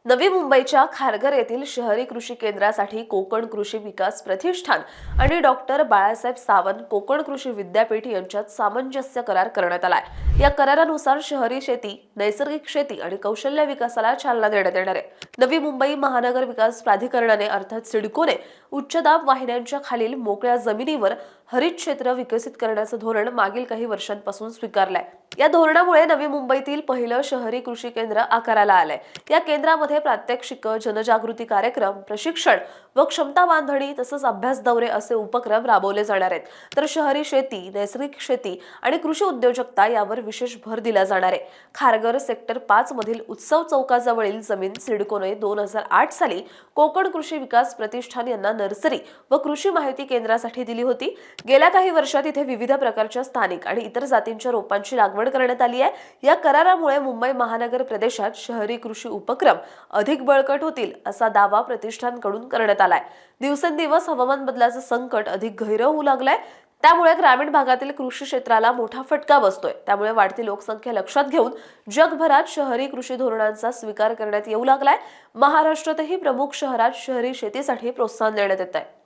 नवी मुंबईच्या खारघर येथील शहरी कृषी केंद्रासाठी कोकण कृषी विकास प्रतिष्ठान आणि डॉक्टर बाळासाहेब सावंत कोकण कृषी विद्यापीठ यांच्यात सामंजस्य करार करण्यात आलाय। या करारानुसार शहरी शेती, नैसर्गिक शेती आणि कौशल्य विकासाला चालना देण्यात येणार आहे। नवी मुंबई महानगर विकास प्राधिकरणाने अर्थात सिडकोने उच्च दाब वाहिन्यांच्या खालील मोकळ्या जमिनीवर हरित क्षेत्र विकसित करण्याचं धोरण मागील काही वर्षांपासून स्वीकारलंय। या धोरणामुळे नवी मुंबईतील पहिलं शहरी कृषी केंद्र आकाराला आलंय। या केंद्रामध्ये प्रात्यक्षिक, जनजागृती कार्यक्रम, प्रशिक्षण व क्षमता बांधणी तसंच अभ्यास दौरे असे उपक्रम राबवले जाणार आहेत। तर शहरी शेती, नैसर्गिक शेती आणि कृषी उद्योजकता यावर विशेष भर दिला जाणार आहे। खारघर सेक्टर 5 मधील उत्सव चौकाजवळील जमीन सिडकोने 2008 साली कोकण कृषी विकास प्रतिष्ठान यांना नर्सरी व कृषी माहिती केंद्रासाठी दिली होती। गेल्या काही वर्षात इथे विविध प्रकारच्या स्थानिक आणि इतर जातींच्या रोपांची लागवड करण्यात आली आहे। या करारामुळे मुंबई महानगर प्रदेशात शहरी कृषी उपक्रम अधिक बळकट होतील असा दावा प्रतिष्ठानकडून करण्यात आलाय। दिवसेंदिवस हवामान बदलाचं संकट अधिक गहिरं होऊ लागलंय, त्यामुळे ग्रामीण भागातील कृषी क्षेत्राला मोठा फटका बसतोय। त्यामुळे वाढती लोकसंख्या लक्षात घेऊन जगभरात शहरी कृषी धोरणांचा स्वीकार करण्यात येऊ लागलाय। महाराष्ट्रातही प्रमुख शहरात शहरी शेतीसाठी प्रोत्साहन देण्यात येत आहे।